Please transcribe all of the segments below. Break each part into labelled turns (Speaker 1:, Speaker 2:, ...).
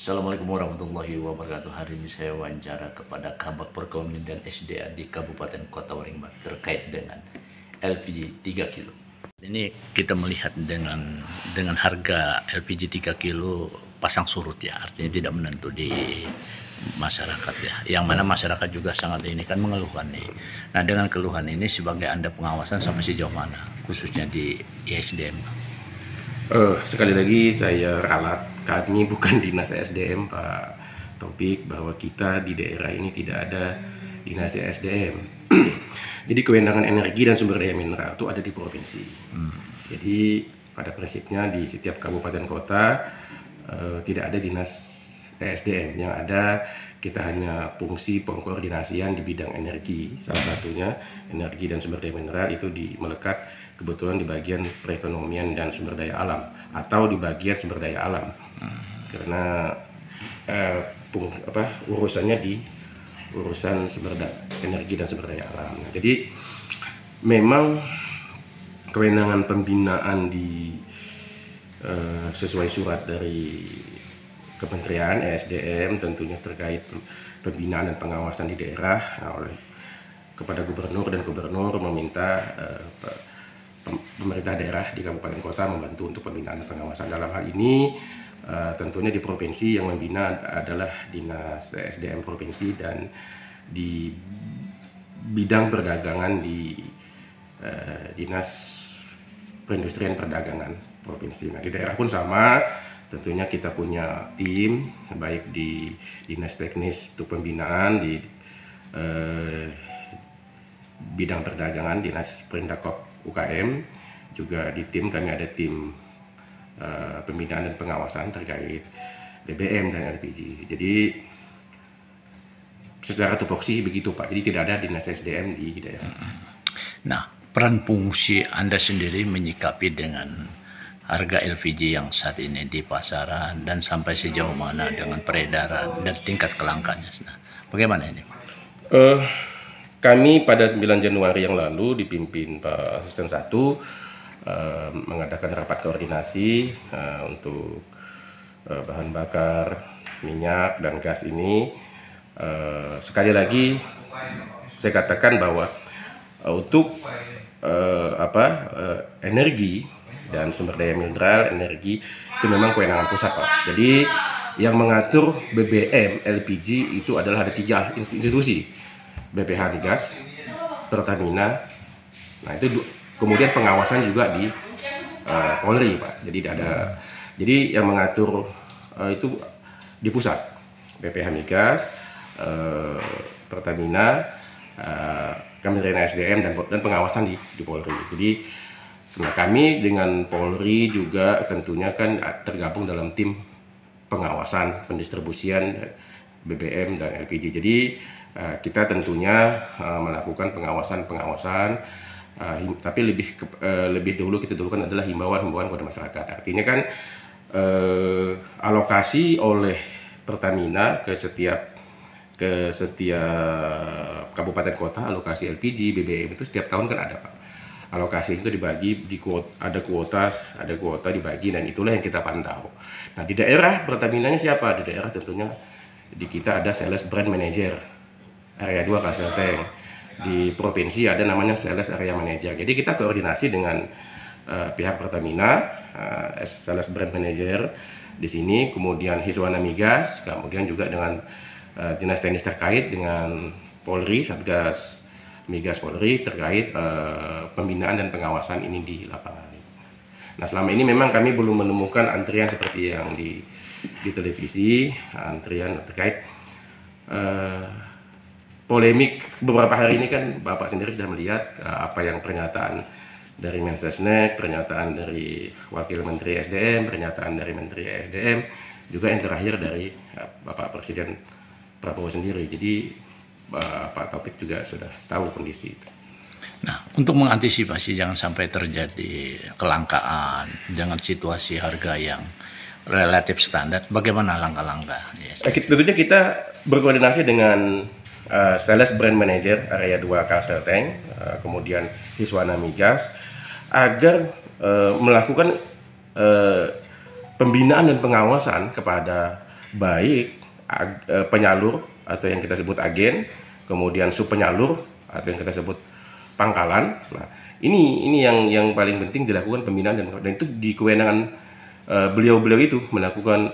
Speaker 1: Assalamualaikum warahmatullahi wabarakatuh. Hari ini saya wawancara kepada Kabag Perkomin dan SDA di Kabupaten Kota Waringin terkait dengan LPG 3 kilo. Ini kita melihat dengan harga LPG 3 kilo pasang surut ya, artinya tidak menentu di masyarakat ya. Yang mana masyarakat juga sangat ini kan mengeluhkan nih. Nah, dengan keluhan ini sebagai Anda pengawasan sampai sejauh mana khususnya di ISDM?
Speaker 2: Sekali lagi saya ralat, kami bukan dinas SDM Pak Taufik, bahwa kita di daerah ini tidak ada dinas SDM. Jadi kewenangan energi dan sumber daya mineral itu ada di provinsi. Jadi pada prinsipnya di setiap kabupaten kota tidak ada dinas SDM. Yang ada kita hanya fungsi pengkoordinasian di bidang energi. Salah satunya energi dan sumber daya mineral itu melekat kebetulan di bagian perekonomian dan sumber daya alam atau di bagian sumber daya alam. Karena urusannya di urusan energi dan sumber daya alam. Nah, jadi memang kewenangan pembinaan sesuai surat dari Kementerian ESDM tentunya terkait pembinaan dan pengawasan di daerah kepada gubernur, dan gubernur meminta pemerintah daerah di kabupaten kota membantu untuk pembinaan dan pengawasan. Dalam hal ini tentunya di provinsi yang membina adalah dinas ESDM provinsi, dan di bidang perdagangan di dinas perindustrian perdagangan provinsi. Nah, di daerah pun sama. Tentunya kita punya tim, baik di dinas teknis untuk pembinaan, di bidang perdagangan, dinas Perindakop UKM, juga di tim kami ada tim pembinaan dan pengawasan terkait BBM dan LPG. Jadi secara tupoksi begitu Pak, jadi tidak ada dinas SDM di daerah.
Speaker 1: Nah, peran fungsi Anda sendiri menyikapi dengan harga LPG yang saat ini di pasaran dan sampai sejauh mana dengan peredaran dan tingkat kelangkaannya. Nah, bagaimana ini?
Speaker 2: Kami pada 9 Januari yang lalu dipimpin Pak Asisten 1 mengadakan rapat koordinasi untuk bahan bakar, minyak, dan gas ini. Sekali lagi saya katakan bahwa untuk energi dan sumber daya mineral, energi itu memang kewenangan pusat Pak. Jadi yang mengatur BBM, LPG itu adalah ada 3 institusi, BPH Migas, Pertamina. Nah itu kemudian pengawasan juga di Polri Pak. Jadi yang mengatur itu di pusat, BPH Migas, Pertamina, Kementerian SDM dan pengawasan di Polri. Jadi nah, kami dengan Polri juga tentunya kan tergabung dalam tim pengawasan pendistribusian BBM dan LPG. Jadi kita tentunya melakukan pengawasan, tapi lebih dulu kita dulukan adalah himbauan kepada masyarakat. Artinya kan alokasi oleh Pertamina ke setiap kabupaten kota, alokasi LPG, BBM itu setiap tahun kan ada Pak. Alokasi itu dibagi, ada kuota dibagi, dan itulah yang kita pantau. Nah, di daerah Pertaminanya siapa? Di daerah tentunya di kita ada Sales Brand Manager Area 2 Kalselteng. Di provinsi ada namanya Sales Area Manager. Jadi kita koordinasi dengan pihak Pertamina, Sales Brand Manager di sini, kemudian Hiswana Migas, kemudian juga dengan dinas teknis terkait dengan Polri, Satgas Migas Polri terkait pembinaan dan pengawasan ini di lapangan. Nah, selama ini memang kami belum menemukan antrian seperti yang di televisi, antrian terkait polemik beberapa hari ini kan Bapak sendiri sudah melihat apa yang pernyataan dari Mensesnek, pernyataan dari Wakil Menteri SDM, pernyataan dari Menteri SDM, juga yang terakhir dari Bapak Presiden Prabowo sendiri. Jadi Pak Taufik juga sudah tahu kondisi itu.
Speaker 1: Nah, untuk mengantisipasi jangan sampai terjadi kelangkaan dengan situasi harga yang relatif standar, bagaimana langkah-langkah? Yes.
Speaker 2: Tentunya kita berkoordinasi dengan Sales Brand Manager Area 2 Kalselteng, kemudian Hiswana Migas, agar melakukan pembinaan dan pengawasan kepada baik penyalur atau yang kita sebut agen, kemudian subpenyalur atau yang kita sebut pangkalan. Nah, ini yang paling penting dilakukan pembinaan dan itu di kewenangan beliau-beliau itu melakukan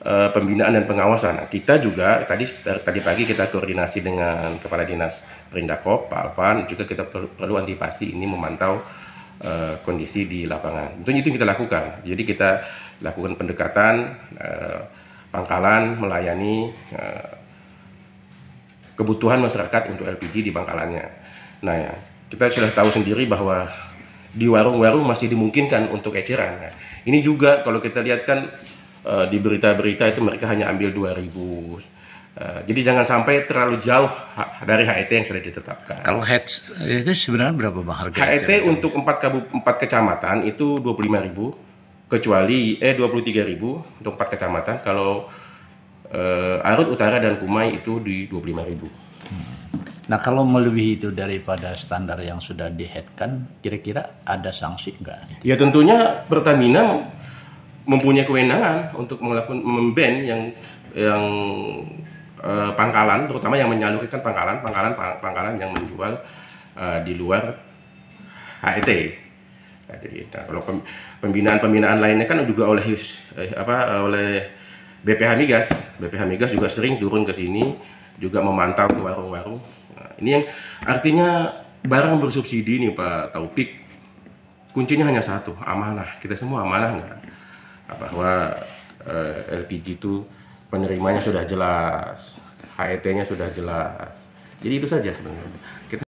Speaker 2: pembinaan dan pengawasan. Nah, kita juga tadi pagi kita koordinasi dengan Kepala Dinas Perindakop, Pak Alvan, juga kita perlu antisipasi ini memantau kondisi di lapangan. Tentunya itu kita lakukan. Jadi kita lakukan pendekatan pangkalan melayani kebutuhan masyarakat untuk LPG di pangkalannya. Nah, ya, kita sudah tahu sendiri bahwa di warung-warung masih dimungkinkan untuk eceran. Nah, ini juga kalau kita lihat kan di berita-berita itu mereka hanya ambil 2.000. Jadi jangan sampai terlalu jauh dari HET yang sudah ditetapkan.
Speaker 1: Kalau HET itu sebenarnya berapa Bang harga?
Speaker 2: HET untuk 4 kecamatan itu 25.000. Kecuali 23.000 untuk 4 kecamatan. Kalau Arut Utara dan Kumai itu di 25.000.
Speaker 1: Nah, kalau melebihi itu daripada standar yang sudah di-head-kan, kira-kira ada sanksi nggak?
Speaker 2: Ya tentunya Pertamina mempunyai kewenangan untuk melakukan memban yang pangkalan, terutama yang menyalurkan pangkalan yang menjual di luar HET. Nah, jadi kalau pembinaan lainnya kan juga oleh BPH Migas. BPH Migas juga sering turun ke sini juga memantau ke warung-warung. Nah, ini yang artinya barang bersubsidi nih Pak Taufik, kuncinya hanya satu, amanah. Kita semua amanah nggak? Bahwa LPG itu penerimanya sudah jelas, HET-nya sudah jelas. Jadi itu saja sebenarnya.